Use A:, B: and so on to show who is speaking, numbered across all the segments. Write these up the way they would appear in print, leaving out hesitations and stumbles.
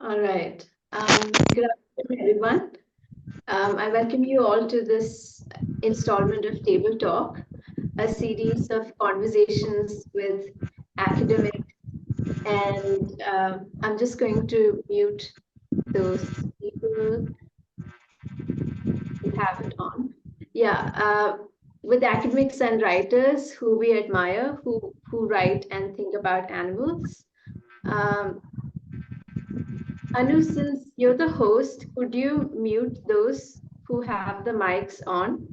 A: All right. Good afternoon, everyone. I welcome you all to this installment of Table Talk, a series of conversations with academics. And I'm just going to mute those people who have it on. Yeah, with academics and writers who we admire, who write and think about animals. Um, Anu, since you're the host, could you mute those who have the mics on?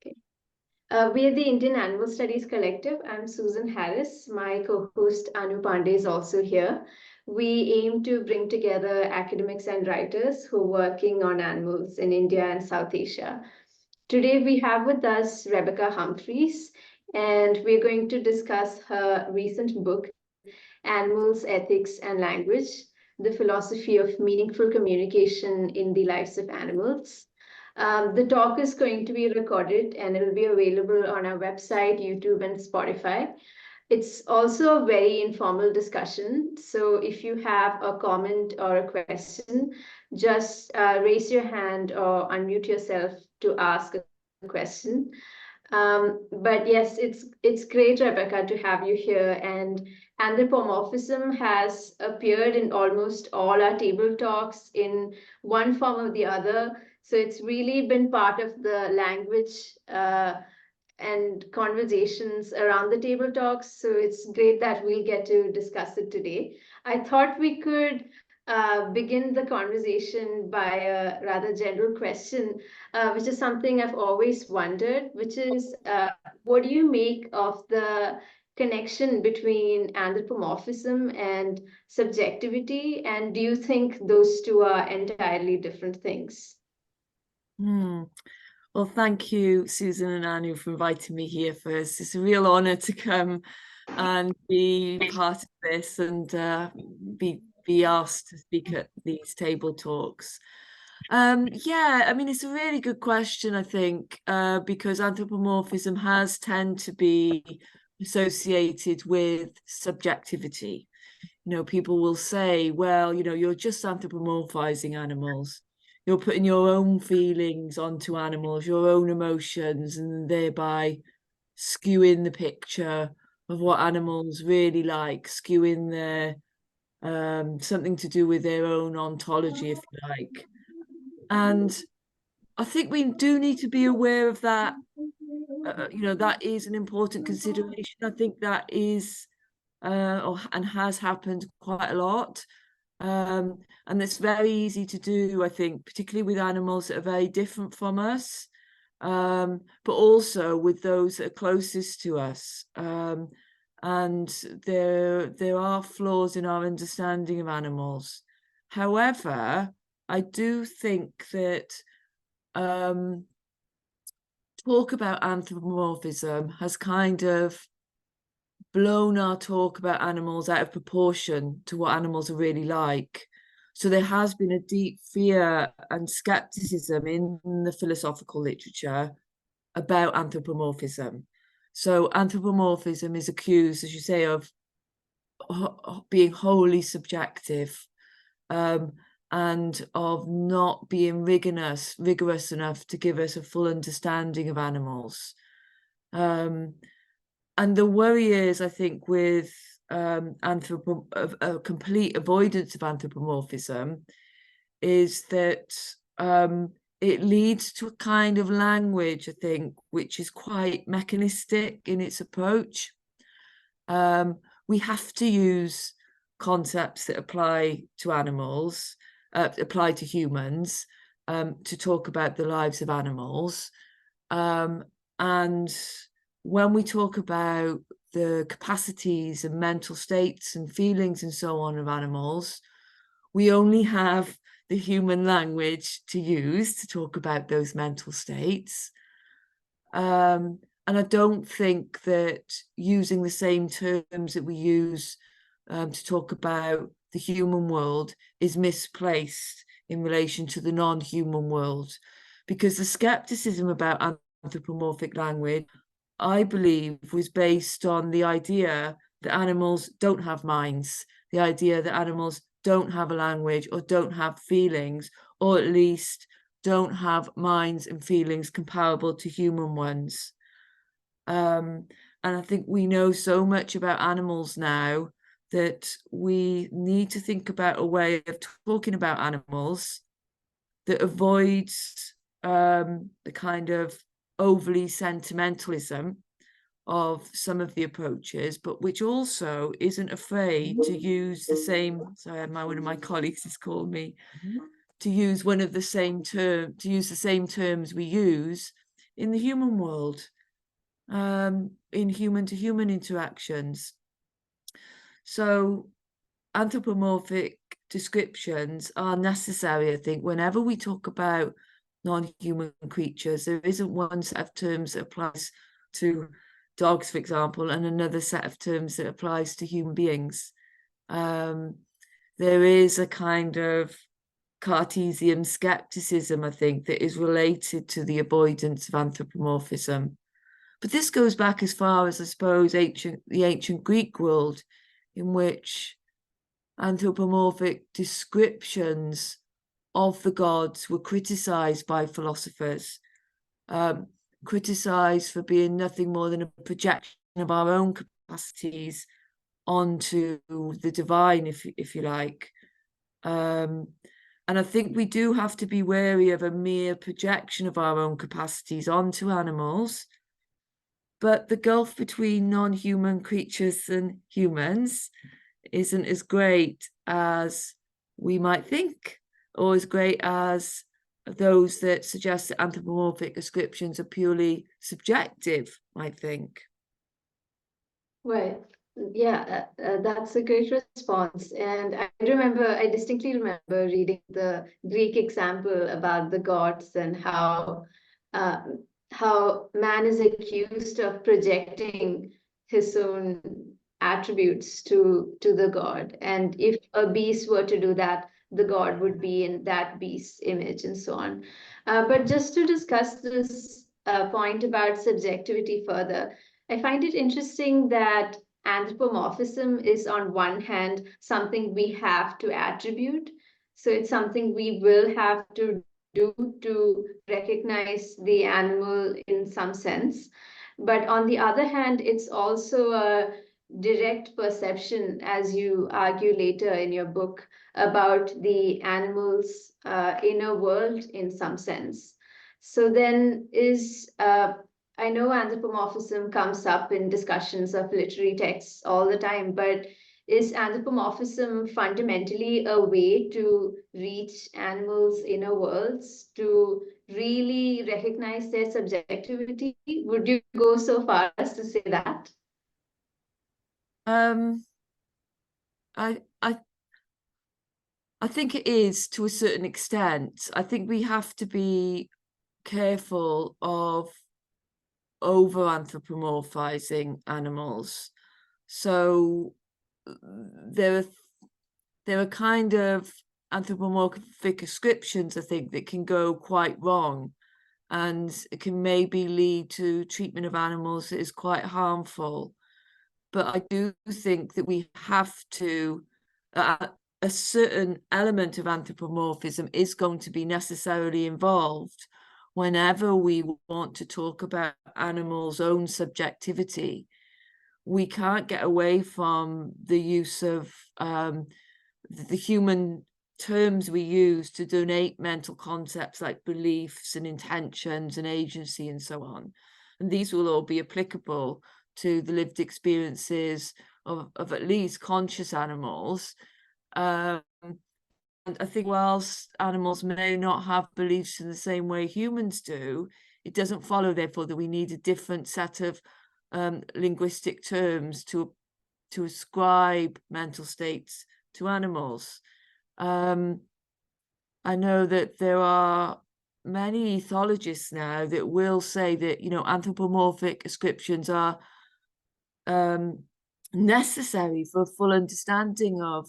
A: Okay. We are the Indian Animal Studies Collective. I'm Susan Harris. My co-host Anu Pandey is also here. We aim to bring together academics and writers who are working on animals in India and South Asia. Today we have with us Rebekah Humphreys, and we're going to discuss her recent book, Animals, Ethics, and Language, the Philosophy of Meaningful Communication in the Lives of Animals. The talk is going to be recorded and it will be available on our website, YouTube, and Spotify. It's also a very informal discussion. So if you have a comment or a question, just raise your hand or unmute yourself to ask a question. But yes, it's great, Rebecca, to have you here. And anthropomorphism has appeared in almost all our table talks in one form or the other. So it's really been part of the language and conversations around the table talks. So it's great that we'll get to discuss it today. I thought we could begin the conversation by a rather general question, which is something I've always wondered, which is what do you make of the connection between anthropomorphism and subjectivity? And do you think those two are entirely different things?
B: Well, thank you, Susan and Anu, for inviting me here first. It's a real honour to come and be part of this and be asked to speak at these table talks. Yeah, I mean, it's a really good question, I think, because anthropomorphism has tend to be associated with subjectivity. People will say, well, you're just anthropomorphizing animals. You're putting your own feelings onto animals, your own emotions, and thereby skewing the picture of what animals really like, skewing their something to do with their own ontology, if you like. And I think we do need to be aware of that. That is an important consideration. I think that is and has happened quite a lot. And it's very easy to do, I think, particularly with animals that are very different from us, but also with those that are closest to us. And there are flaws in our understanding of animals. However, I do think that talk about anthropomorphism has kind of blown our talk about animals out of proportion to what animals are really like. So there has been a deep fear and skepticism in the philosophical literature about anthropomorphism. So anthropomorphism is accused, as you say, of being wholly subjective, and of not being rigorous enough to give us a full understanding of animals. And the worry is, I think, with a complete avoidance of anthropomorphism is that it leads to a kind of language, I think, which is quite mechanistic in its approach. We have to use concepts that apply to animals, apply to humans, to talk about the lives of animals. And when we talk about the capacities and mental states and feelings and so on of animals, we only have the human language to use to talk about those mental states. And I don't think that using the same terms that we use to talk about the human world is misplaced in relation to the non-human world, because the skepticism about anthropomorphic language, I believe, was based on the idea that animals don't have minds, the idea that animals don't have a language or don't have feelings, or at least don't have minds and feelings comparable to human ones. And I think we know so much about animals now that we need to think about a way of talking about animals that avoids the kind of overly sentimentalism of some of the approaches, but which also isn't afraid to use the same, sorry, one of my colleagues has called me, to use the same terms we use in the human world, in human to human interactions. So anthropomorphic descriptions are necessary, I think, whenever we talk about non-human creatures. There isn't one set of terms that applies to dogs, for example, and another set of terms that applies to human beings. There is a kind of Cartesian skepticism, I think, that is related to the avoidance of anthropomorphism. But this goes back as far as, I suppose, the ancient Greek world, in which anthropomorphic descriptions of the gods were criticized by philosophers, criticized for being nothing more than a projection of our own capacities onto the divine, if you like. And I think we do have to be wary of a mere projection of our own capacities onto animals. But the gulf between non-human creatures and humans isn't as great as we might think, or as great as those that suggest that anthropomorphic descriptions are purely subjective, I think.
A: Right. Yeah, that's a great response. And I distinctly remember reading the Greek example about the gods and uh, how man is accused of projecting his own attributes to the god. And if a beast were to do that, the god would be in that beast's image and so on. But just to discuss this point about subjectivity further, I find it interesting that anthropomorphism is, on one hand, something we have to attribute. So it's something we will have to do to recognize the animal in some sense. But on the other hand, it's also a direct perception, as you argue later in your book, about the animal's inner world in some sense. So then I know anthropomorphism comes up in discussions of literary texts all the time, but is anthropomorphism fundamentally a way to reach animals' inner worlds, to really recognize their subjectivity? Would you go so far as to say that?
B: I think it is, to a certain extent. I think we have to be careful of over anthropomorphizing animals. So there are kind of anthropomorphic descriptions, I think, that can go quite wrong, and it can maybe lead to treatment of animals that is quite harmful. But I do think that we have to, a certain element of anthropomorphism is going to be necessarily involved whenever we want to talk about animals' own subjectivity. We can't get away from the use of the human terms we use to donate mental concepts like beliefs and intentions and agency and so on. And these will all be applicable to the lived experiences of at least conscious animals. And I think whilst animals may not have beliefs in the same way humans do, it doesn't follow, therefore, that we need a different set of linguistic terms to ascribe mental states to animals. I know that there are many ethologists now that will say that, anthropomorphic ascriptions are necessary for a full understanding of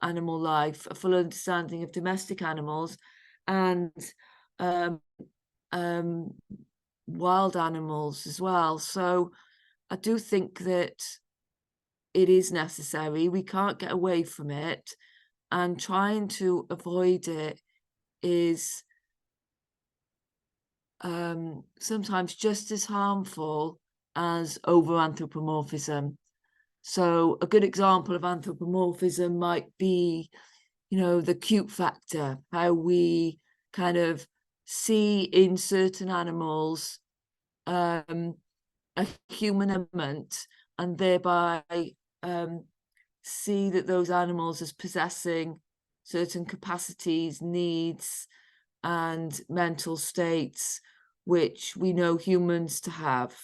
B: animal life, a full understanding of domestic animals and wild animals as well. So I do think that it is necessary. We can't get away from it, and trying to avoid it is sometimes just as harmful as over-anthropomorphism. So a good example of anthropomorphism might be, the cute factor, how we kind of see in certain animals a human element, and thereby see that those animals as possessing certain capacities, needs, and mental states which we know humans to have.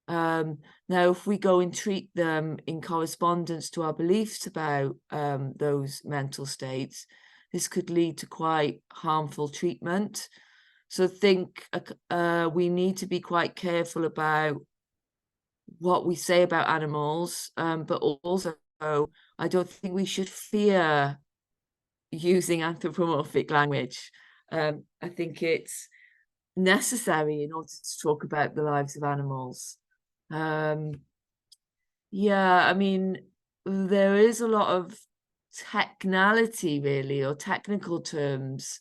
B: Now, if we go and treat them in correspondence to our beliefs about those mental states, this could lead to quite harmful treatment. So I think we need to be quite careful about what we say about animals, but also I don't think we should fear using anthropomorphic language. I think it's necessary in order to talk about the lives of animals. Yeah, I mean, there is a lot of technicality, really, or technical terms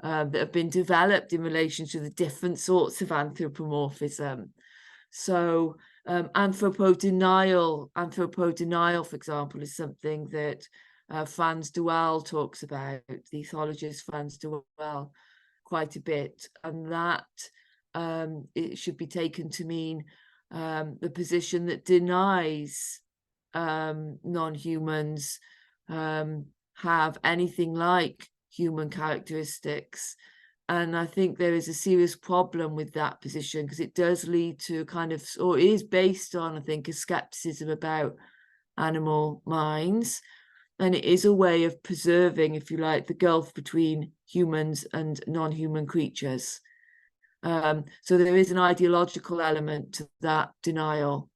B: that have been developed in relation to the different sorts of anthropomorphism. So anthropodenial, for example, is something that Frans de Waal talks about, the ethologist Frans de Waal, quite a bit, and that it should be taken to mean the position that denies non-humans have anything like human characteristics. And I think there is a serious problem with that position, because it does lead to kind of, or is based on, I think, a skepticism about animal minds. And it is a way of preserving, if you like, the gulf between humans and non-human creatures. So there is an ideological element to that denial.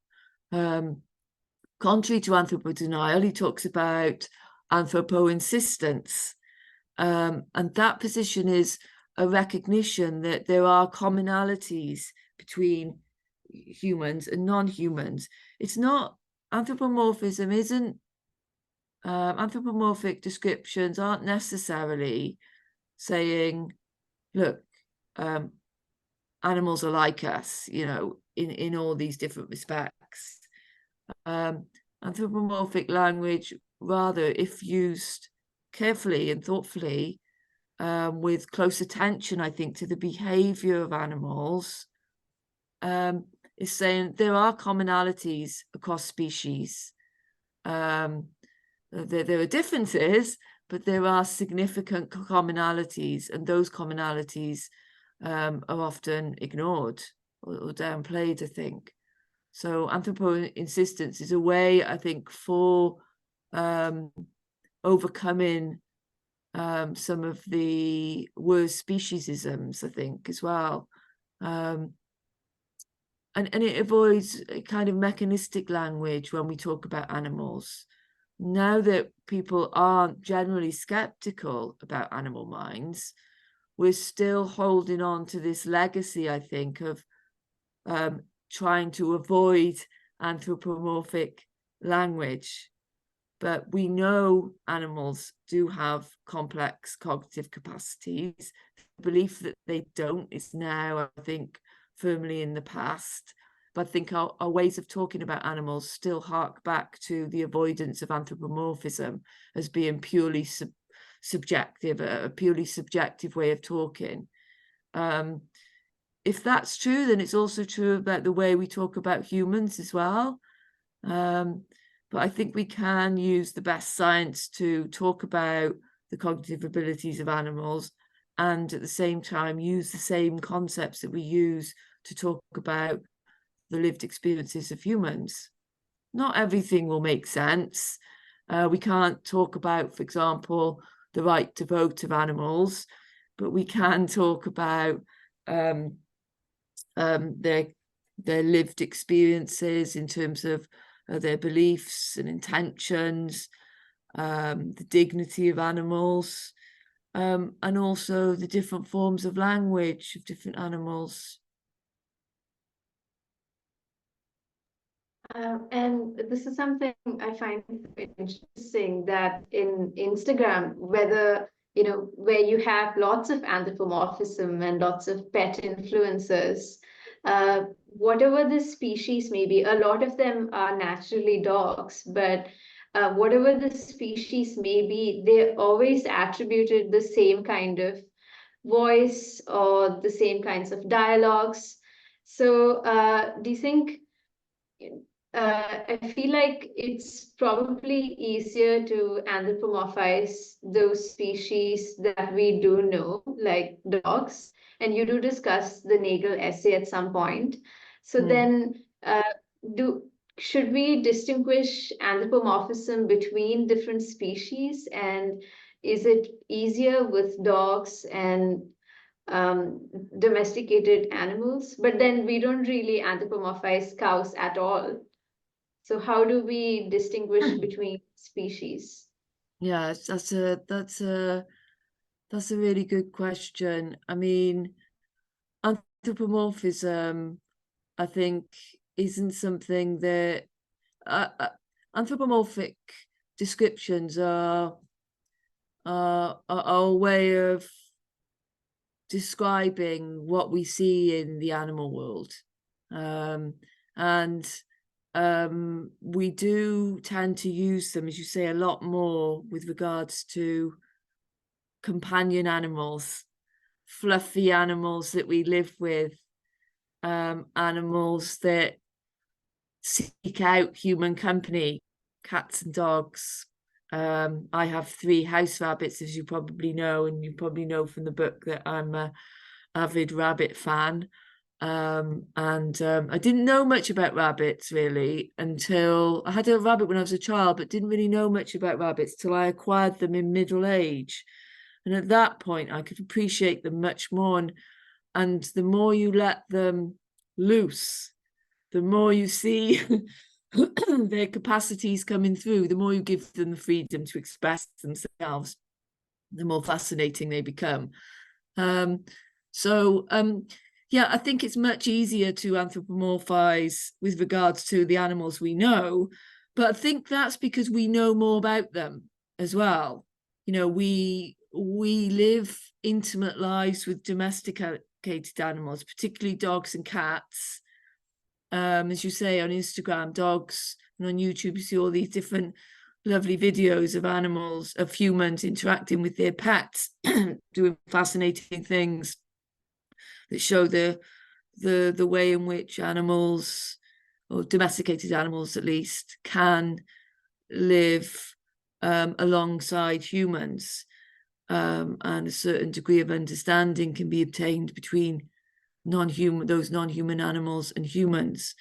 B: Contrary to anthropodenial, he talks about anthropo-insistence. And that position is a recognition that there are commonalities between humans and non-humans. It's not, anthropomorphism isn't, anthropomorphic descriptions aren't necessarily saying, look, animals are like us, in all these different respects. Anthropomorphic language, rather, if used carefully and thoughtfully, with close attention, I think, to the behavior of animals, is saying there are commonalities across species. There are differences, but there are significant commonalities, and those commonalities are often ignored or downplayed, I think. So anthropo-insistence is a way, I think, for overcoming some of the worst speciesisms, I think, as well. And it avoids a kind of mechanistic language when we talk about animals. Now that people aren't generally skeptical about animal minds, we're still holding on to this legacy, I think, of trying to avoid anthropomorphic language. But we know animals do have complex cognitive capacities. The belief that they don't is now, I think, firmly in the past. But I think our ways of talking about animals still hark back to the avoidance of anthropomorphism as being purely subjective, a purely subjective way of talking. If that's true, then it's also true about the way we talk about humans as well. But I think we can use the best science to talk about the cognitive abilities of animals, and at the same time use the same concepts that we use to talk about the lived experiences of humans. Not everything will make sense. We can't talk about, for example, the right to vote of animals, but we can talk about their lived experiences in terms of their beliefs and intentions, the dignity of animals, and also the different forms of language of different animals.
A: And this is something I find interesting, that in Instagram, where you have lots of anthropomorphism and lots of pet influencers, whatever the species may be, a lot of them are naturally dogs, but whatever the species may be, they're always attributed the same kind of voice or the same kinds of dialogues. So, do you think? I feel like it's probably easier to anthropomorphize those species that we do know, like dogs. And you do discuss the Nagel essay at some point. So
B: Mm.
A: then, do should we distinguish anthropomorphism between different species? And is it easier with dogs and domesticated animals? But then we don't really anthropomorphize cows at all. So how do we distinguish between species?
B: Yeah, that's a really good question. I mean, anthropomorphism, I think, isn't something that anthropomorphic descriptions are a way of describing what we see in the animal world. And we do tend to use them, as you say, a lot more with regards to companion animals, fluffy animals that we live with, animals that seek out human company, cats and dogs. I have 3 house rabbits, as you probably know, and you probably know from the book that I'm a avid rabbit fan. I didn't know much about rabbits really until I had a rabbit when I was a child, but didn't really know much about rabbits till I acquired them in middle age. And at that point, I could appreciate them much more. And the more you let them loose, the more you see their capacities coming through, the more you give them the freedom to express themselves, the more fascinating they become. Yeah, I think it's much easier to anthropomorphize with regards to the animals we know, but I think that's because we know more about them as well. You know, we live intimate lives with domesticated animals, particularly dogs and cats. As you say, on Instagram, dogs, and on YouTube, you see all these different lovely videos of animals, of humans interacting with their pets, doing fascinating things that show the way in which animals, or domesticated animals at least, can live alongside humans, and a certain degree of understanding can be obtained between those non-human animals and humans.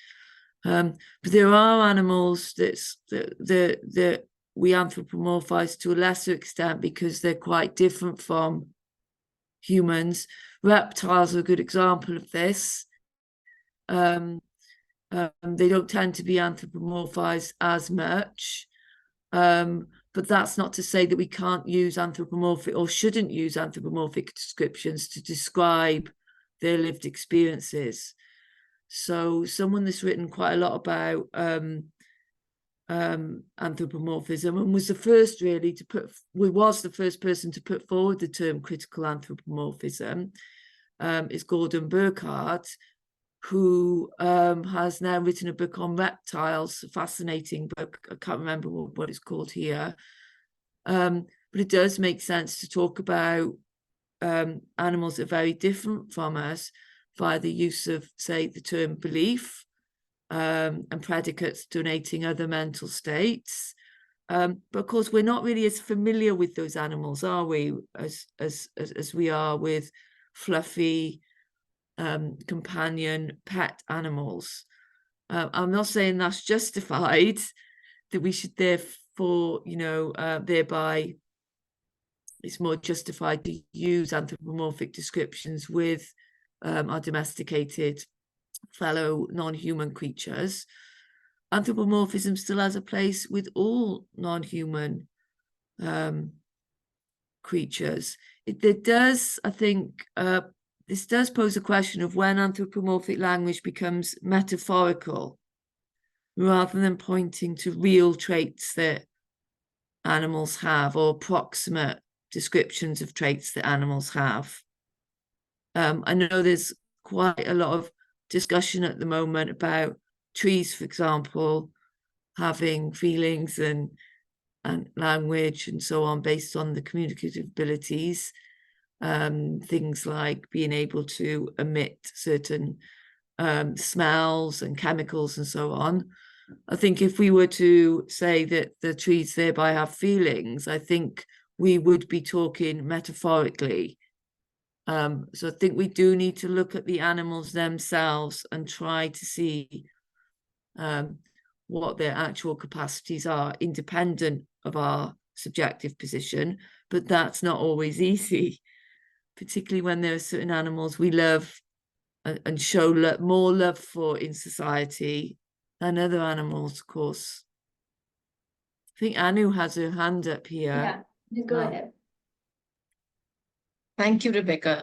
B: But there are animals that we anthropomorphize to a lesser extent because they're quite different from humans. Reptiles are a good example of this. They don't tend to be anthropomorphized as much. But that's not to say that we can't use anthropomorphic or shouldn't use anthropomorphic descriptions to describe their lived experiences. So someone that's written quite a lot about anthropomorphism and was the first person to put forward the term critical anthropomorphism, is Gordon Burkhardt, who has now written a book on reptiles, a fascinating book. I can't remember what it's called here. But it does make sense to talk about animals that are very different from us via the use of, say, the term belief, and predicates donating other mental states. But of course, we're not really as familiar with those animals, are we, as we are with fluffy companion pet animals. I'm not saying that's justified, that we should therefore, thereby it's more justified to use anthropomorphic descriptions with our domesticated fellow non-human creatures. Anthropomorphism still has a place with all non-human creatures. It does, I think, this does pose a question of when anthropomorphic language becomes metaphorical. rather than pointing to real traits that animals have or approximate descriptions of traits that animals have. I know there's quite a lot of discussion at the moment about trees, for example, having feelings and language and so on based on the communicative abilities. Things like being able to emit certain smells and chemicals and so on. I think if we were to say that the trees thereby have feelings, I think we would be talking metaphorically. So I think we do need to look at the animals themselves and try to see what their actual capacities are, independent of our subjective position. But that's not always easy, particularly when there are certain animals we love and show more love for in society than other animals, of course. I think Anu has her hand up here.
A: Yeah, go ahead.
C: Thank you, Rebecca.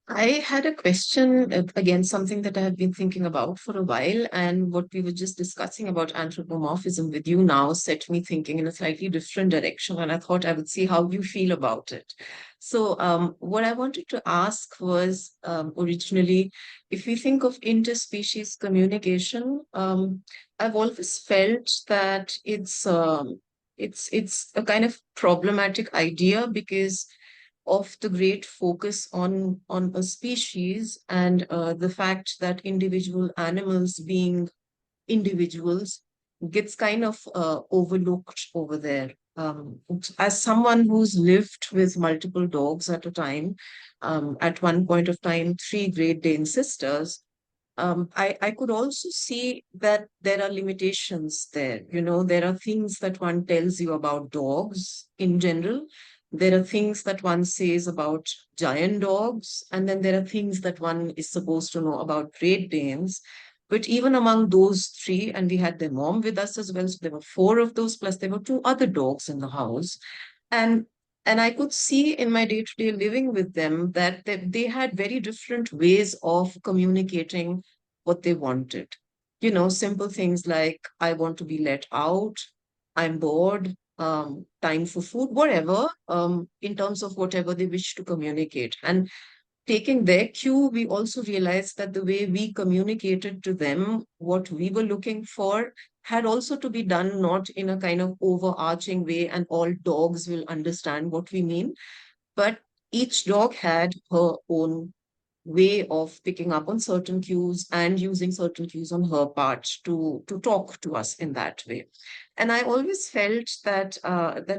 C: I had a question, again, something that I have been thinking about for a while, and what we were just discussing about anthropomorphism with you now set me thinking in a slightly different direction, and I thought I would see how you feel about it. So, what I wanted to ask was, originally, if we think of interspecies communication, I've always felt that it's a kind of problematic idea because of the great focus on a species and the fact that individual animals being individuals gets kind of overlooked over there. As someone who's lived with multiple dogs at a time, at one point of time, 3 Great Dane sisters, I could also see that there are limitations there. You know, there are things that one tells you about dogs in general. There are things that one says about giant dogs, and then there are things that one is supposed to know about Great Danes. But even among those 3, and we had their mom with us as well, so there were 4 of those, plus there were 2 other dogs in the house. And and I could see in my day-to-day living with them that they had very different ways of communicating what they wanted. You know, simple things like, I want to be let out, I'm bored, time for food, whatever, in terms of whatever they wish to communicate. And taking their cue, we also realized that the way we communicated to them what we were looking for had also to be done not in a kind of overarching way and all dogs will understand what we mean, but each dog had her own way of picking up on certain cues and using certain cues on her part to talk to us in that way. And I always felt that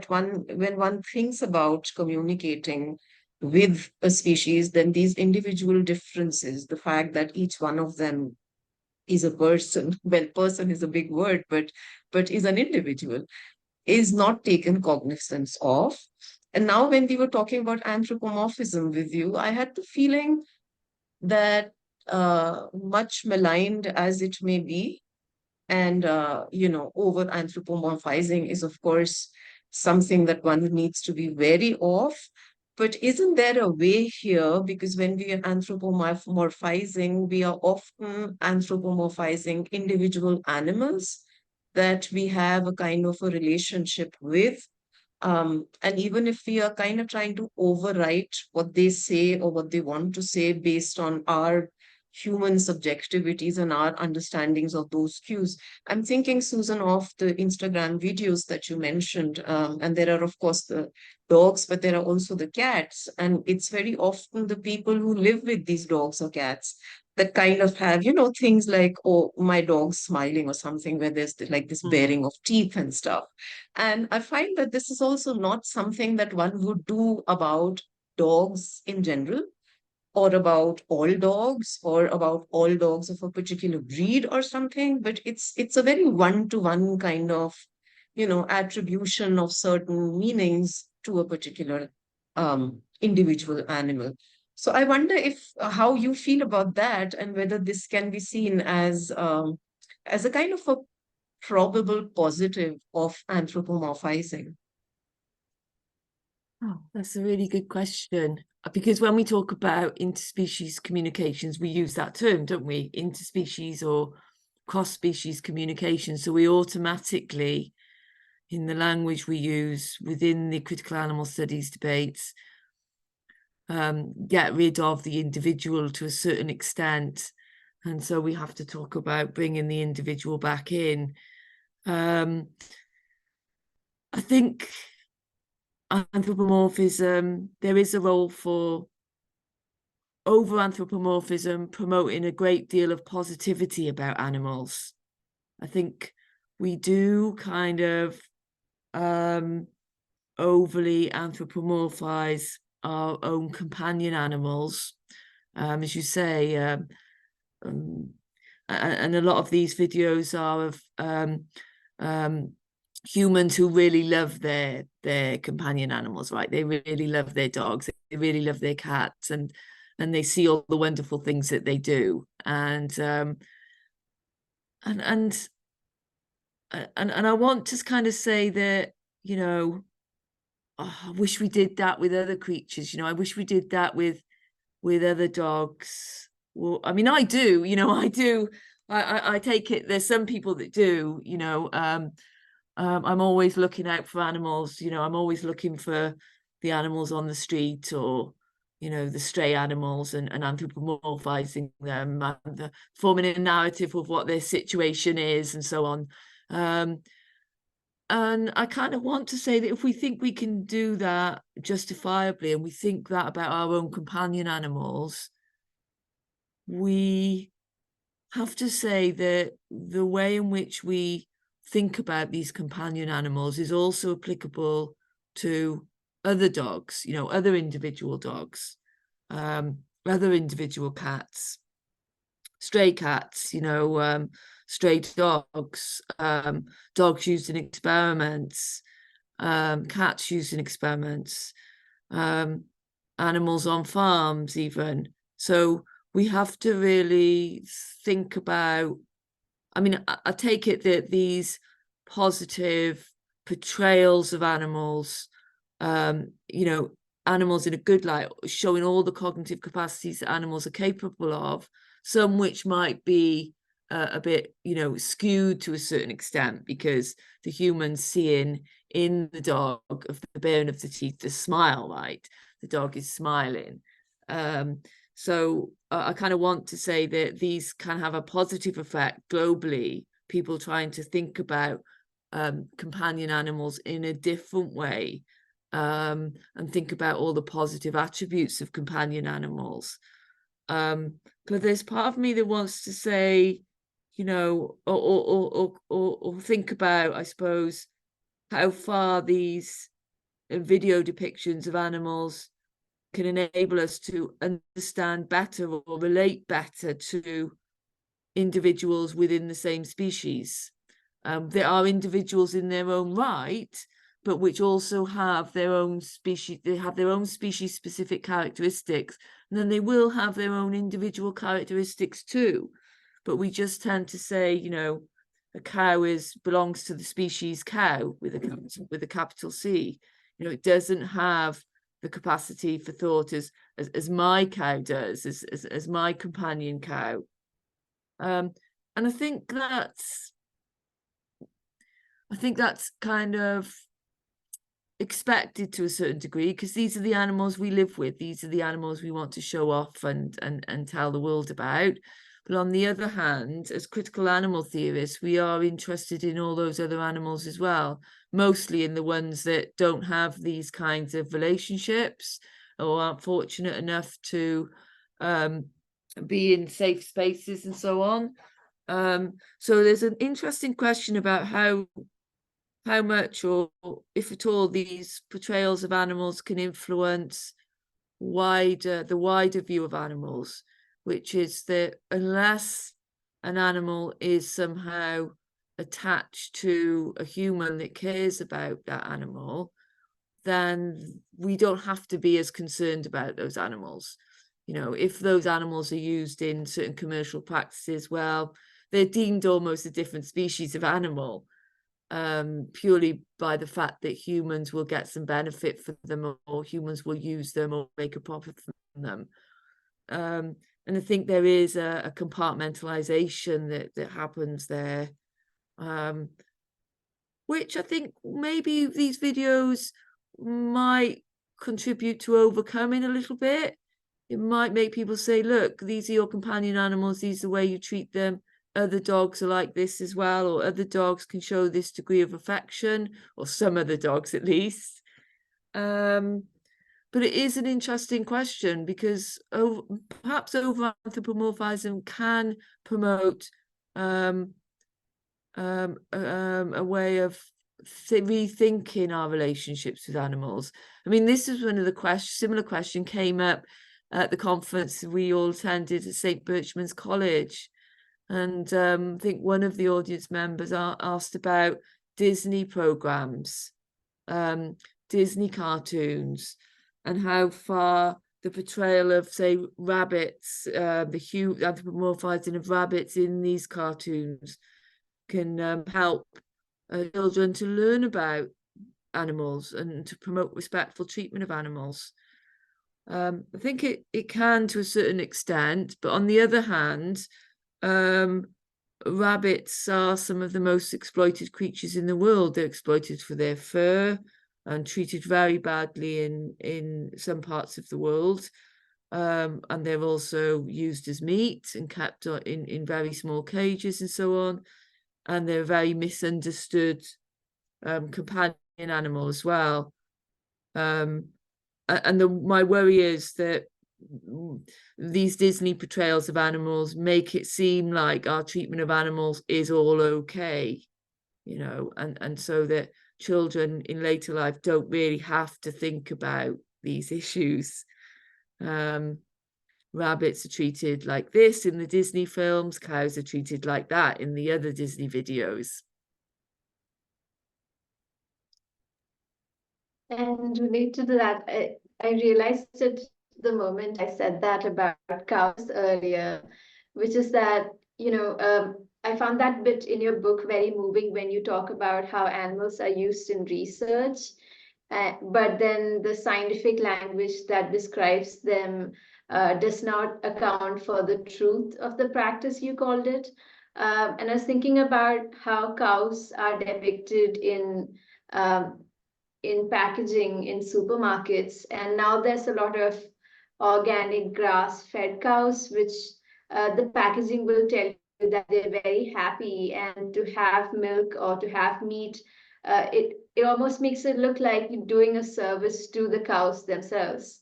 C: when one thinks about communicating with a species, then these individual differences, the fact that each one of them is a person, well, person is a big word, but is an individual, is not taken cognizance of. And now when we were talking about anthropomorphism with you, I had the feeling that much maligned as it may be, and over anthropomorphizing is of course something that one needs to be wary of. But isn't there a way here? Because when we are anthropomorphizing, we are often anthropomorphizing individual animals that we have a kind of a relationship with. And even if we are kind of trying to overwrite what they say or what they want to say based on our human subjectivities and our understandings of those cues. I'm thinking, Susan, of the Instagram videos that you mentioned. And there are, of course, the dogs, but there are also the cats. And it's very often the people who live with these dogs or cats that kind of have, things like, oh, my dog's smiling or something, where there's like this baring of teeth and stuff. And I find that this is also not something that one would do about dogs in general, or about all dogs, or about all dogs of a particular breed or something, but it's a very one-to-one kind of, attribution of certain meanings to a particular individual animal. So I wonder if how you feel about that, and whether this can be seen as a kind of a probable positive of anthropomorphizing.
B: Oh, that's a really good question. Because when we talk about interspecies communications, we use that term, don't we? Interspecies or cross-species communication. So we automatically, in the language we use within the critical animal studies debates, get rid of the individual to a certain extent. And so we have to talk about bringing the individual back in. I think anthropomorphism, there is a role for over anthropomorphism promoting a great deal of positivity about animals. I think we do kind of overly anthropomorphize our own companion animals, as you say, and a lot of these videos are of humans who really love their companion animals, right? They really love their dogs, they really love their cats, and they see all the wonderful things that they do, and I want to kind of say that, you know, oh, I wish we did that with other creatures. You know, I wish we did that with other dogs. Well, I mean, I do. You know, I do. I take it. There's some people that do. You know, I'm always looking out for animals. You know, I'm always looking for the animals on the street, or, you know, the stray animals, and anthropomorphizing them, and forming a narrative of what their situation is, and so on. And I kind of want to say that if we think we can do that justifiably, and we think that about our own companion animals, we have to say that the way in which we think about these companion animals is also applicable to other dogs, you know, other individual dogs, other individual cats, stray cats, you know, stray dogs, dogs used in experiments, cats used in experiments, animals on farms even. So we have to really think about, I mean, I take it that these positive portrayals of animals, you know, animals in a good light, showing all the cognitive capacities that animals are capable of, some which might be a bit, you know, skewed to a certain extent, because the humans seeing in the dog of the baring of the teeth, the smile, right? The dog is smiling. So I kind of want to say that these can have a positive effect globally, people trying to think about companion animals in a different way, and think about all the positive attributes of companion animals. But there's part of me that wants to say, you know, or think about, I suppose, how far these video depictions of animals can enable us to understand better or relate better to individuals within the same species. There are individuals in their own right, but which also have their own species, they have their own species specific characteristics, and then they will have their own individual characteristics too. But we just tend to say, you know, a cow belongs to the species cow with a capital C. You know, it doesn't have the capacity for thought as my cow does, as my companion cow. And I think that's kind of expected to a certain degree, because these are the animals we live with, these are the animals we want to show off and tell the world about. But on the other hand, as critical animal theorists, we are interested in all those other animals as well, mostly in the ones that don't have these kinds of relationships, or aren't fortunate enough to be in safe spaces and so on. So there's an interesting question about how much, or if at all, these portrayals of animals can influence the wider view of animals, which is that unless an animal is somehow attached to a human that cares about that animal, then we don't have to be as concerned about those animals. You know, if those animals are used in certain commercial practices, well, they're deemed almost a different species of animal, purely by the fact that humans will get some benefit for them, or humans will use them or make a profit from them. I think there is a compartmentalization that happens there, which I think maybe these videos might contribute to overcoming a little bit. It might make people say, look, these are your companion animals, these are the way you treat them. Other dogs are like this as well, or other dogs can show this degree of affection, or some other dogs at least. But it is an interesting question, because perhaps over-anthropomorphism can promote a way of rethinking our relationships with animals. I mean, this is one of the similar question came up at the conference we all attended at St. Berchmans College. And I think one of the audience members asked about Disney programs, Disney cartoons, and how far the portrayal of, say, rabbits, the anthropomorphizing of rabbits in these cartoons can help children to learn about animals and to promote respectful treatment of animals. I think it can to a certain extent, but on the other hand, rabbits are some of the most exploited creatures in the world. They're exploited for their fur and treated very badly in some parts of the world. And they're also used as meat and kept in very small cages and so on. And they're a very misunderstood companion animal as well. And my worry is that these Disney portrayals of animals make it seem like our treatment of animals is all okay, you know, and so that children in later life don't really have to think about these issues. Rabbits are treated like this in the Disney films, cows are treated like that in the other Disney videos.
A: And related to that, I realized it the moment I said that about cows earlier, which is that, I found that bit in your book very moving when you talk about how animals are used in research, but then the scientific language that describes them does not account for the truth of the practice, you called it. And I was thinking about how cows are depicted in packaging in supermarkets, and now there's a lot of organic grass-fed cows, which the packaging will tell you that they're very happy, and to have milk or to have meat, it almost makes it look like you're doing a service to the cows themselves.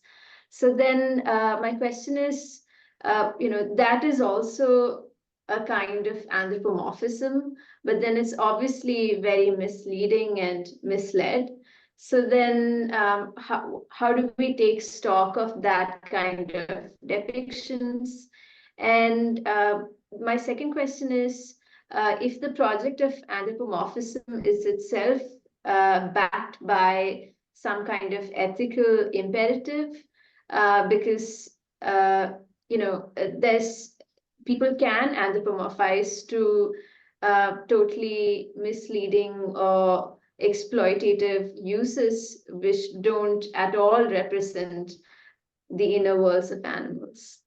A: So then my question is, that is also a kind of anthropomorphism, but then it's obviously very misleading and misled. So then how do we take stock of that kind of depictions? And my second question is, if the project of anthropomorphism is itself backed by some kind of ethical imperative, because there's people can anthropomorphize to totally misleading or exploitative uses which don't at all represent the inner worlds of animals.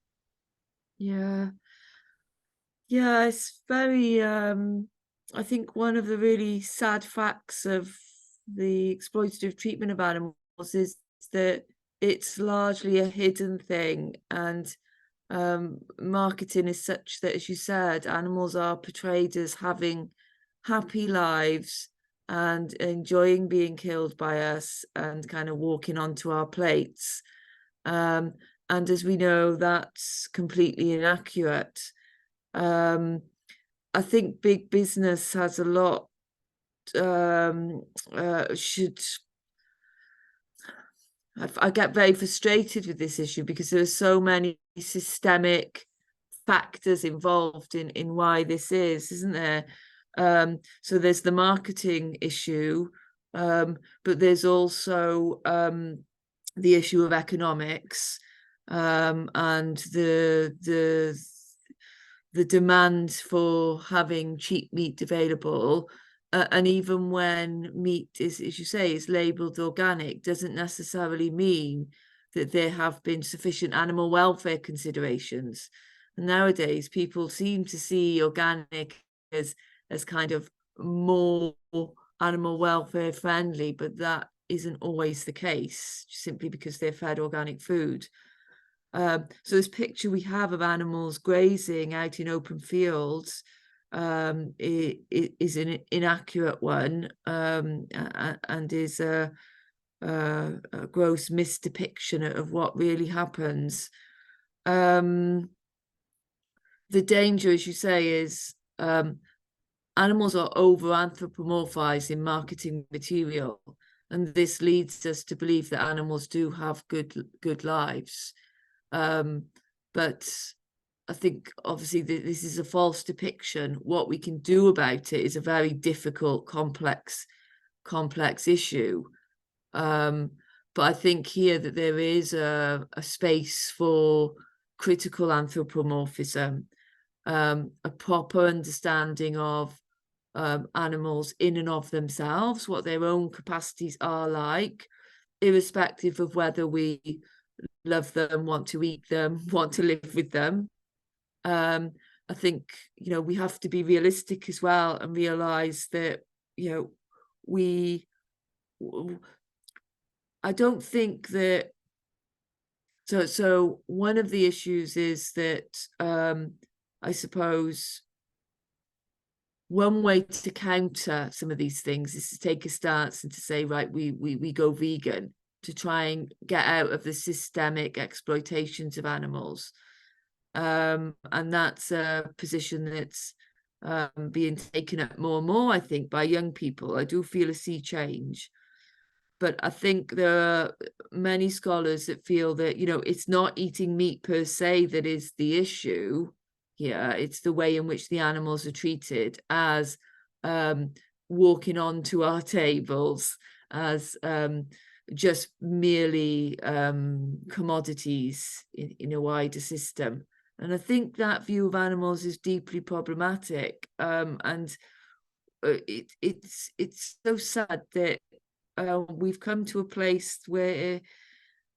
B: Yeah, it's very I think one of the really sad facts of the exploitative treatment of animals is that it's largely a hidden thing, and marketing is such that, as you said, animals are portrayed as having happy lives and enjoying being killed by us and kind of walking onto our plates. And as we know, that's completely inaccurate. I think big business has a lot, I get very frustrated with this issue because there are so many systemic factors involved in why this is, isn't there? So there's the marketing issue, but there's also the issue of economics, and the demand for having cheap meat available. And even when meat is, as you say, is labelled organic, doesn't necessarily mean that there have been sufficient animal welfare considerations. nowadays people seem to see organic as kind of more animal welfare friendly, but that isn't always the case, simply because they're fed organic food. So this picture we have of animals grazing out in open fields is an inaccurate one, and is a gross misdepiction of what really happens. The danger, as you say, is animals are over anthropomorphized in marketing material, and this leads us to believe that animals do have good lives. But I think obviously this is a false depiction. What we can do about it is a very difficult, complex issue. But I think here that there is a space for critical anthropomorphism, a proper understanding of animals in and of themselves, what their own capacities are like, irrespective of whether we love them, want to eat them, want to live with them. I think, we have to be realistic as well and realize that, I don't think that, so one of the issues is that, I suppose one way to counter some of these things is to take a stance and to say, right, we go vegan, to try and get out of the systemic exploitations of animals. And that's a position that's being taken up more and more, I think, by young people. I do feel a sea change. But I think there are many scholars that feel that, it's not eating meat per se that is the issue here. It's the way in which the animals are treated as walking onto our tables, as just merely commodities in a wider system. And I think that view of animals is deeply problematic. And it's so sad that we've come to a place where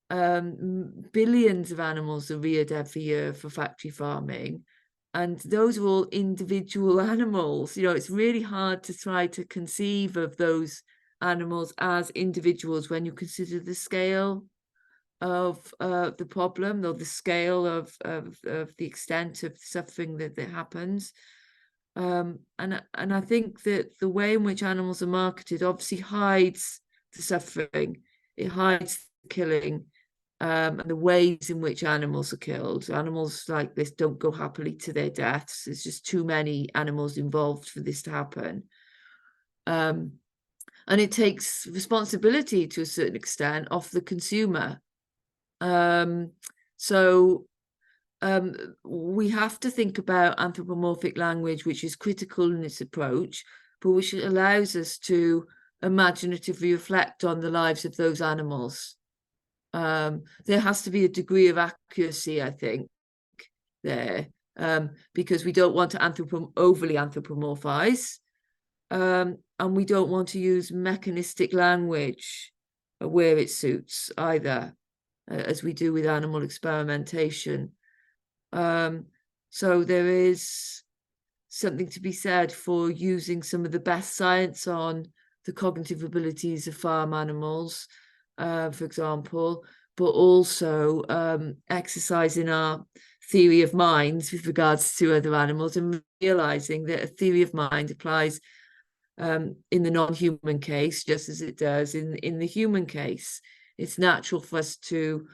B: billions of animals are reared every year for factory farming, and those are all individual animals. It's really hard to try to conceive of those animals as individuals when you consider the scale of the problem, or the scale of the extent of suffering that happens. And I think that the way in which animals are marketed obviously hides the suffering, it hides the killing, and the ways in which animals are killed. Animals like this don't go happily to their deaths. There's just too many animals involved for this to happen. And it takes responsibility to a certain extent off the consumer. So we have to think about anthropomorphic language, which is critical in its approach, but which allows us to imaginatively reflect on the lives of those animals. There has to be a degree of accuracy, I think, there, because we don't want to overly anthropomorphize, and we don't want to use mechanistic language where it suits either, as we do with animal experimentation. So there is something to be said for using some of the best science on the cognitive abilities of farm animals, for example, but also exercising our theory of minds with regards to other animals, and realizing that a theory of mind applies in the non-human case just as it does in the human case. It's natural for us to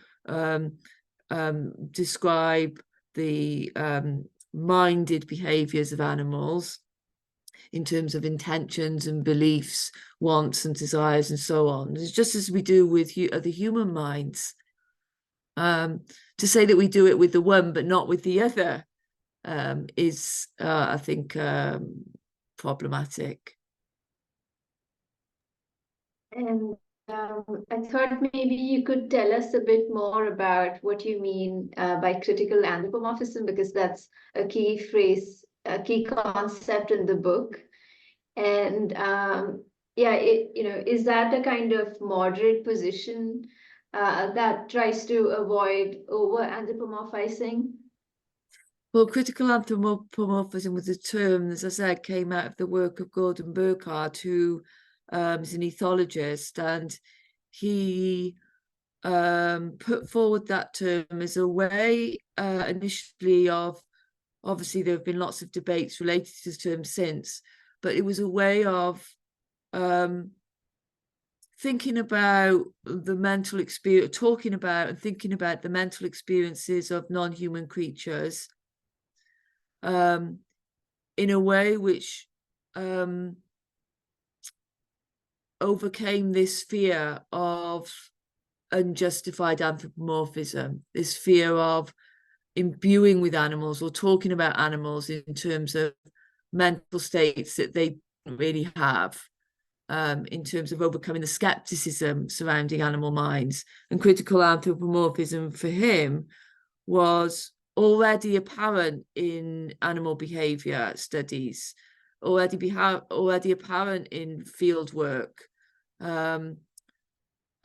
B: describe the minded behaviors of animals in terms of intentions and beliefs, wants and desires and so on. It's just as we do with other human minds. To say that we do it with the one but not with the other is, I think, problematic.
A: And I thought maybe you could tell us a bit more about what you mean by critical anthropomorphism, because that's a key phrase, a key concept in the book. And yeah, is that a kind of moderate position that tries to avoid over anthropomorphizing?
B: Well, critical anthropomorphism was a term, as I said, came out of the work of Gordon Burkhardt, who is an ethologist, and he put forward that term as a way initially of, obviously there have been lots of debates related to the term since, but it was a way of thinking about the mental experience, talking about and thinking about the mental experiences of non-human creatures in a way which overcame this fear of unjustified anthropomorphism, this fear of imbuing with animals or talking about animals in terms of mental states that they don't really have, in terms of overcoming the skepticism surrounding animal minds. And critical anthropomorphism for him was already apparent in animal behavior studies, already apparent in field work. When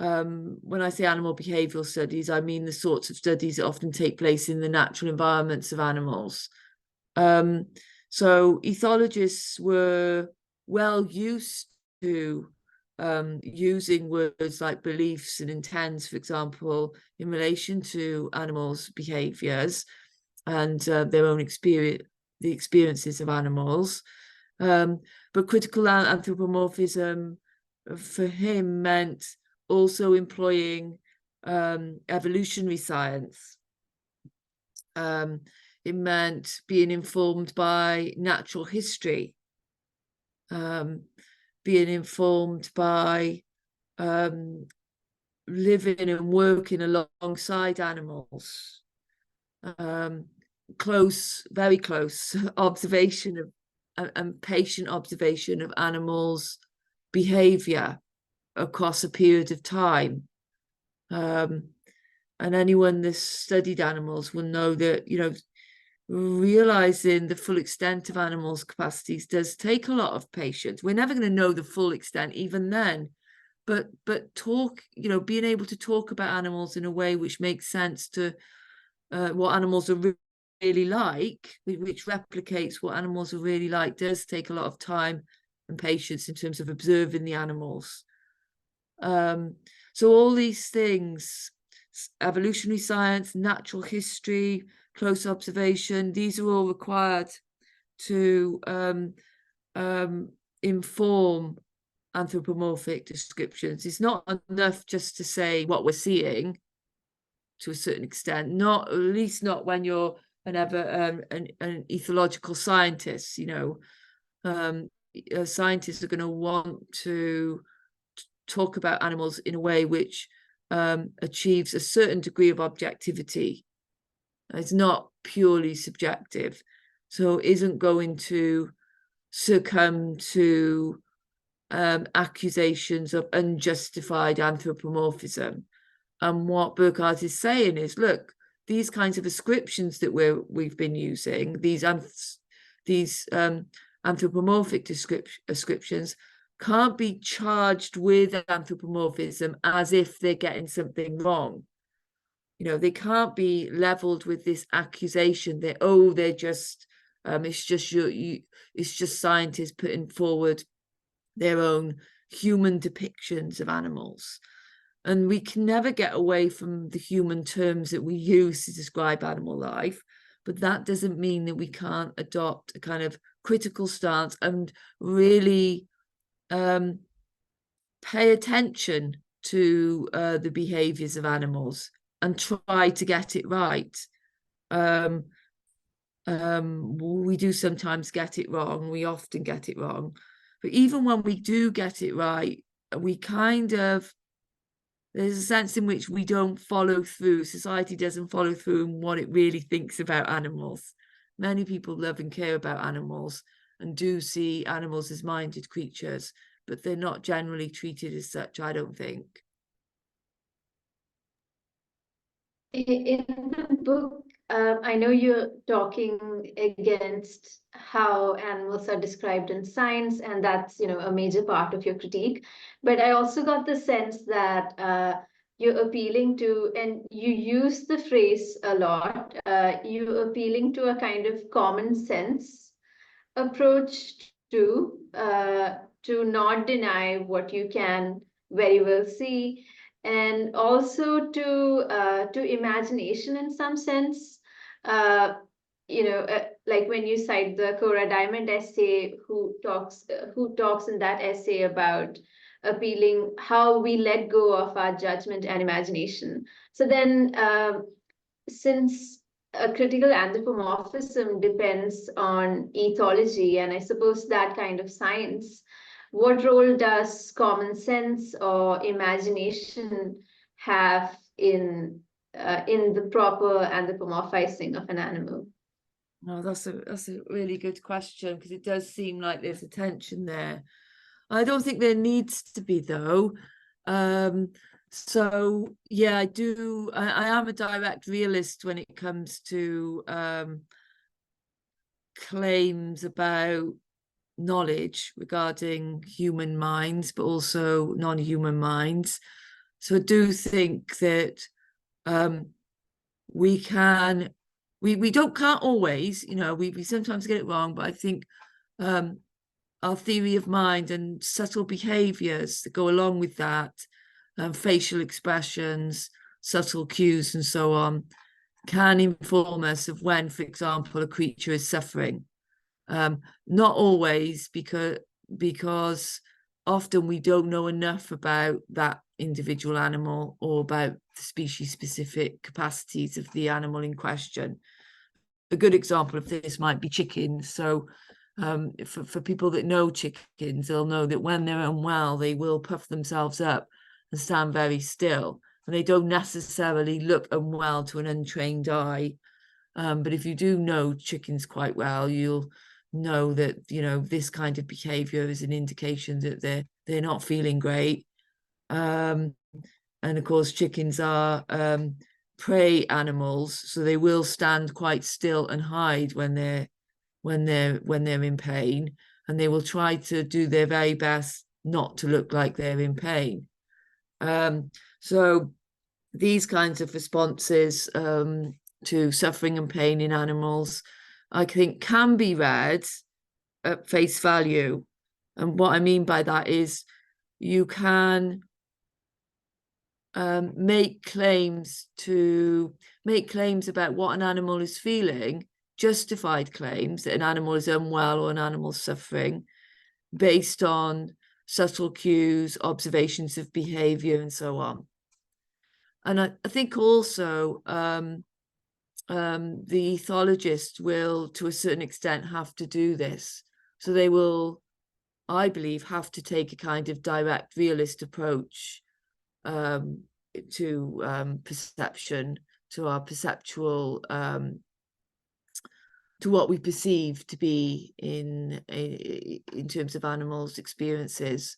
B: I say animal behavioral studies, I mean the sorts of studies that often take place in the natural environments of animals. So ethologists were well used to using words like beliefs and intents, for example, in relation to animals' behaviors and their own experience, the experiences of animals. But critical anthropomorphism for him meant also employing evolutionary science. It meant being informed by natural history, being informed by living and working alongside animals, very close observation of and patient observation of animals' behavior across a period of time. And anyone that's studied animals will know that, you know, realizing the full extent of animals' capacities does take a lot of patience. We're never going to know the full extent even then, but talk, you know, being able to talk about animals in a way which makes sense to what animals are really like, which replicates what animals are really like, does take a lot of time and patience in terms of observing the animals. So all these things, evolutionary science, natural history, close observation, these are all required to inform anthropomorphic descriptions. It's not enough just to say what we're seeing to a certain extent, not at least not when you're an ethological scientist. You know, scientists are going to want to talk about animals in a way which achieves a certain degree of objectivity. It's not purely subjective, so isn't going to succumb to accusations of unjustified anthropomorphism. And what Burkhardt is saying is, look, these kinds of ascriptions that we've been using, these anthropomorphic ascriptions, can't be charged with anthropomorphism as if they're getting something wrong. You know, they can't be leveled with this accusation that, oh, they're just it's just scientists putting forward their own human depictions of animals. And we can never get away from the human terms that we use to describe animal life, but that doesn't mean that we can't adopt a kind of critical stance and really pay attention to the behaviors of animals and try to get it right. We do sometimes get it wrong. We often get it wrong. But even when we do get it right, we kind of, there's a sense in which we don't follow through. Society doesn't follow through in what it really thinks about animals. Many people love and care about animals and do see animals as minded creatures, but they're not generally treated as such, I don't think.
A: In the book, I know you're talking against how animals are described in science, and that's, you know, a major part of your critique. But I also got the sense that you're appealing to, and you use the phrase a lot, you're appealing to a kind of common sense approach to not deny what you can very well see, and also to imagination in some sense. Uh, like when you cite the Cora Diamond essay, who talks in that essay about appealing how we let go of our judgment and imagination. So then, since a critical anthropomorphism depends on ethology, and I suppose that kind of science, what role does common sense or imagination have in the proper anthropomorphizing of an animal?
B: No, that's a really good question, because it does seem like there's a tension there. I don't think there needs to be, though. So yeah, I am a direct realist when it comes to claims about knowledge regarding human minds, but also non-human minds. So I do think that we can't always, we sometimes get it wrong, but I think our theory of mind and subtle behaviors that go along with that, facial expressions, subtle cues, and so on, can inform us of when, for example, a creature is suffering. Not always, because often we don't know enough about that individual animal or about the species-specific capacities of the animal in question. A good example of this might be chickens. So for people that know chickens, they'll know that when they're unwell, they will puff themselves up and stand very still. And they don't necessarily look unwell to an untrained eye. But if you do know chickens quite well, you'll know that, this kind of behavior is an indication that they're not feeling great. And of course, chickens are prey animals, so they will stand quite still and hide when they're in pain, and they will try to do their very best not to look like they're in pain. So these kinds of responses to suffering and pain in animals, I think, can be read at face value. And what I mean by that is you can make claims about what an animal is feeling, justified claims that an animal is unwell or an animal's suffering, based on subtle cues, observations of behavior, and so on. And I think also the ethologist will, to a certain extent, have to do this. So they will, I believe, have to take a kind of direct realist approach to perception, to our perceptual, to what we perceive to be in terms of animals' experiences.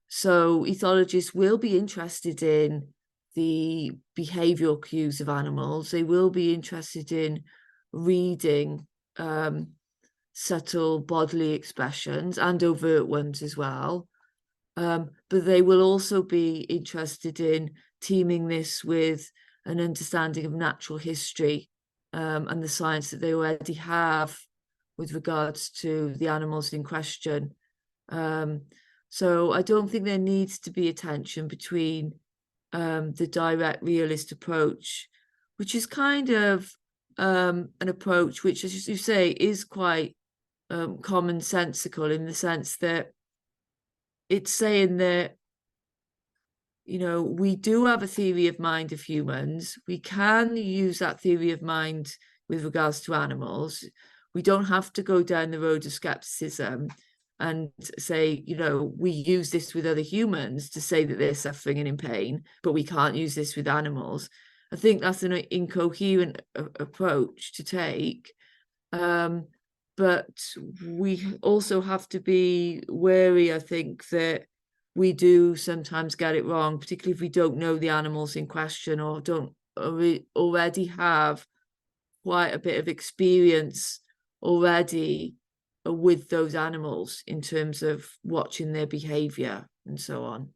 B: So ethologists will be interested in the behavioral cues of animals. They will be interested in reading subtle bodily expressions and overt ones as well. But they will also be interested in teaming this with an understanding of natural history and the science that they already have with regards to the animals in question. So I don't think there needs to be a tension between the direct realist approach, which is kind of an approach which, as you say, is quite commonsensical, in the sense that it's saying that, we do have a theory of mind of humans. We can use that theory of mind with regards to animals. We don't have to go down the road of skepticism and say, we use this with other humans to say that they're suffering and in pain, but we can't use this with animals. I think that's an incoherent approach to take. But we also have to be wary, I think, that we do sometimes get it wrong, particularly if we don't know the animals in question or don't already have quite a bit of experience already with those animals in terms of watching their behavior and so on.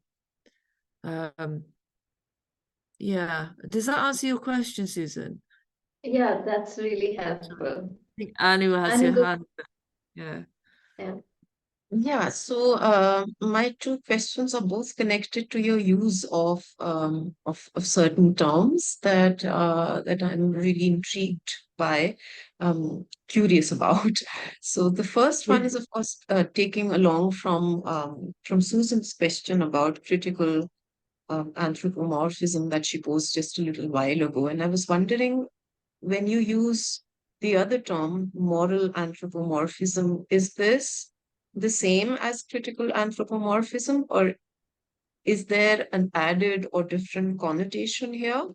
B: Yeah. Does that answer your question, Susan?
A: Yeah, that's really helpful.
B: I think Anu has
A: Anu,
B: her
A: go.
B: hand up. Yeah.
A: Yeah.
C: Yeah, so my two questions are both connected to your use of certain terms that I'm really intrigued by, curious about. So the first one is, of course, taking along from Susan's question about critical anthropomorphism that she posed just a little while ago, and I was wondering, when you use the other term, moral anthropomorphism, is this the same as critical anthropomorphism, or is there an added or different connotation here?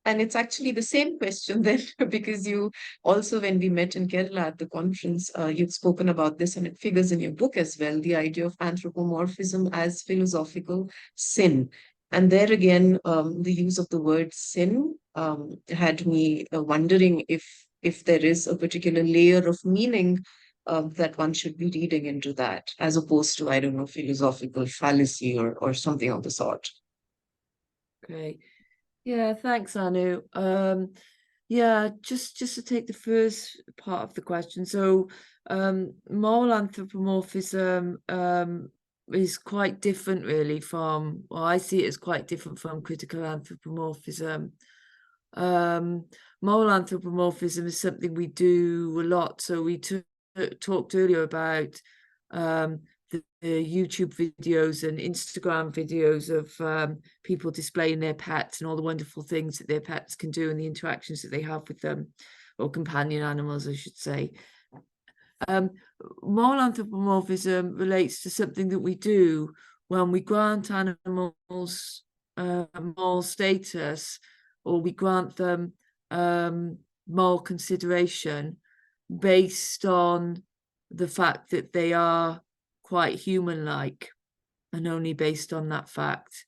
C: And it's actually the same question then, because you also, when we met in Kerala at the conference, you'd spoken about this, and it figures in your book as well, the idea of anthropomorphism as philosophical sin. And there again, the use of the word sin had me wondering if there is a particular layer of meaning that one should be reading into that, as opposed to, I don't know, philosophical fallacy or something of the sort.
B: Great. Yeah, thanks, Anu. Yeah, just to take the first part of the question. So, moral anthropomorphism is quite different, really, from, well, I see it as quite different from critical anthropomorphism. Moral anthropomorphism is something we do a lot. So we talked earlier about the YouTube videos and Instagram videos of people displaying their pets and all the wonderful things that their pets can do and the interactions that they have with them, or companion animals, I should say. Moral anthropomorphism relates to something that we do when we grant animals moral status, or we grant them moral consideration based on the fact that they are quite human-like, and only based on that fact,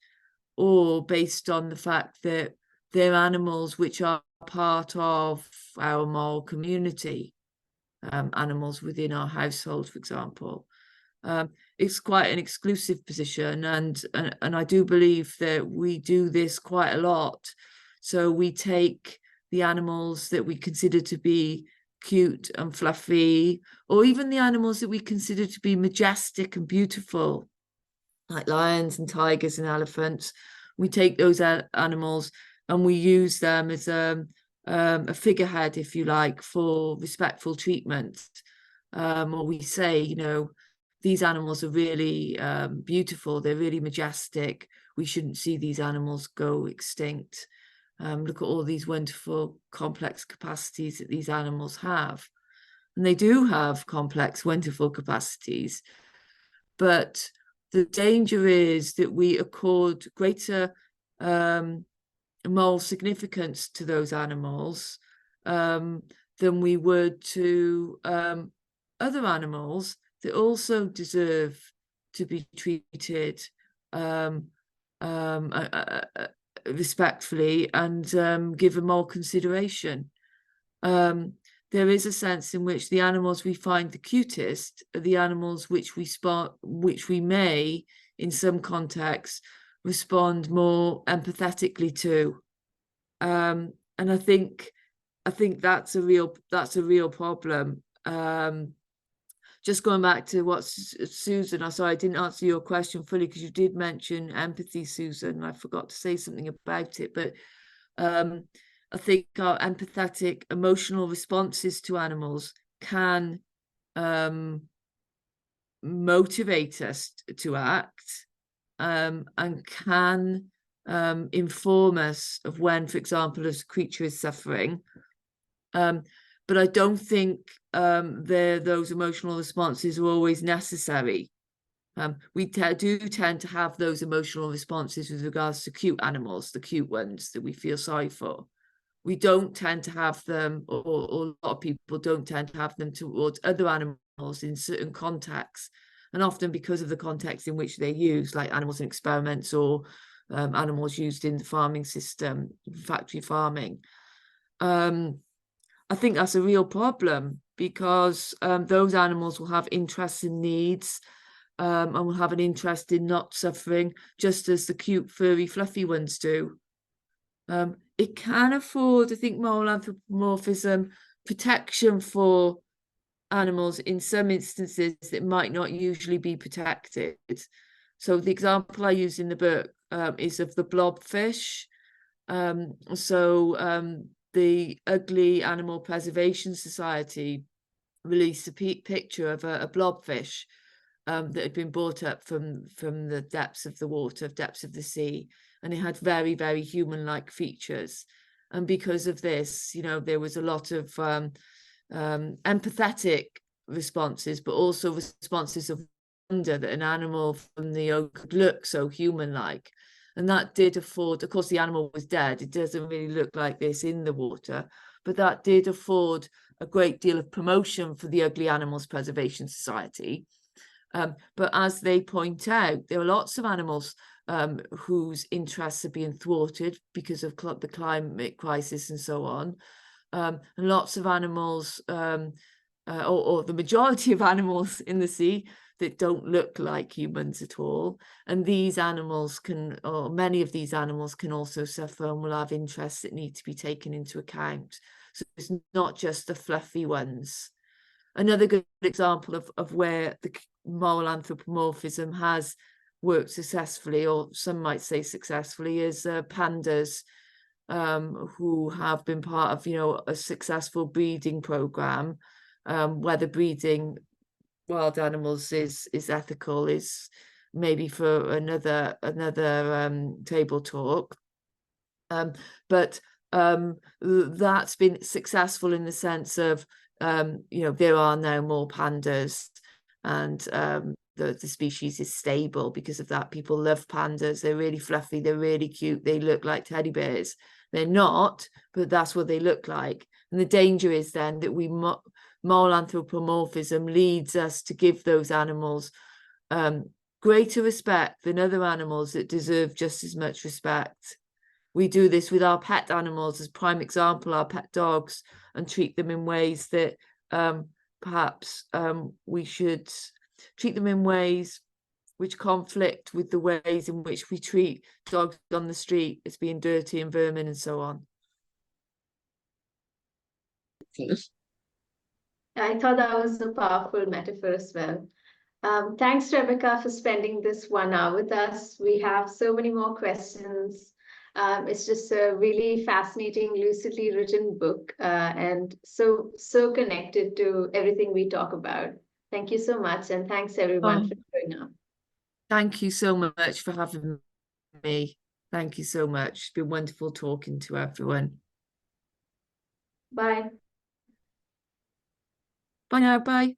B: or based on the fact that they're animals which are part of our moral community, animals within our household, for example. It's quite an exclusive position, and I do believe that we do this quite a lot. So we take the animals that we consider to be cute and fluffy, or even the animals that we consider to be majestic and beautiful, like lions and tigers and elephants. We take those animals and we use them as a figurehead, if you like, for respectful treatment. Or we say, you know, these animals are really beautiful, they're really majestic, we shouldn't see these animals go extinct. Look at all these wonderful complex capacities that these animals have. And they do have complex, wonderful capacities. But the danger is that we accord greater moral significance to those animals than we would to other animals that also deserve to be treated respectfully and given more consideration. There is a sense in which the animals we find the cutest are the animals which we may, in some contexts, respond more empathetically to. And I think that's a real problem. Just going back to what Susan, I'm sorry, I didn't answer your question fully, because you did mention empathy, Susan. I forgot to say something about it, but I think our empathetic emotional responses to animals can motivate us to act, and can inform us of when, for example, a creature is suffering. But I don't think those emotional responses are always necessary. We do tend to have those emotional responses with regards to cute animals, the cute ones that we feel sorry for. We don't tend to have them, or a lot of people don't tend to have them towards other animals in certain contexts, and often because of the context in which they're used, like animals in experiments, or animals used in the farming system, factory farming. I think that's a real problem, because those animals will have interests and needs, and will have an interest in not suffering, just as the cute, furry, fluffy ones do. It can afford, I think, moral anthropomorphism, protection for animals in some instances that might not usually be protected. So the example I use in the book is of the blobfish. The Ugly Animal Preservation Society released a picture of a blobfish that had been brought up from the depths of the water, depths of the sea, and it had very, very human-like features. And because of this, you know, there was a lot of empathetic responses, but also responses of wonder that an animal from the ocean could look so human-like. And that did afford, of course, the animal was dead. It doesn't really look like this in the water, but that did afford a great deal of promotion for the Ugly Animals Preservation Society. But as they point out, there are lots of animals whose interests are being thwarted because of the climate crisis and so on. And lots of animals, or the majority of animals in the sea that don't look like humans at all. And these animals can, or many of these animals can also suffer and will have interests that need to be taken into account. So it's not just the fluffy ones. Another good example of where the moral anthropomorphism has worked successfully, or some might say successfully, is pandas, who have been part of, you know, a successful breeding program, whether breeding wild animals is ethical is maybe for another table talk. But that's been successful in the sense of, you know, there are now more pandas, and the species is stable because of that. People love pandas. They're really fluffy. They're really cute. They look like teddy bears. They're not, but that's what they look like. And the danger is then that moral anthropomorphism leads us to give those animals greater respect than other animals that deserve just as much respect. We do this with our pet animals, as prime example, our pet dogs, and treat them in ways that perhaps we should treat them in ways which conflict with the ways in which we treat dogs on the street as being dirty and vermin and so on.
A: I thought that was a powerful metaphor as well. Thanks, Rebekah, for spending this 1 hour with us. We have so many more questions. It's just a really fascinating, lucidly written book, and so connected to everything we talk about. Thank you so much, and thanks everyone for showing up.
B: Thank you so much for having me. Thank you so much. It's been wonderful talking to everyone.
A: Bye.
B: Bye now. Bye.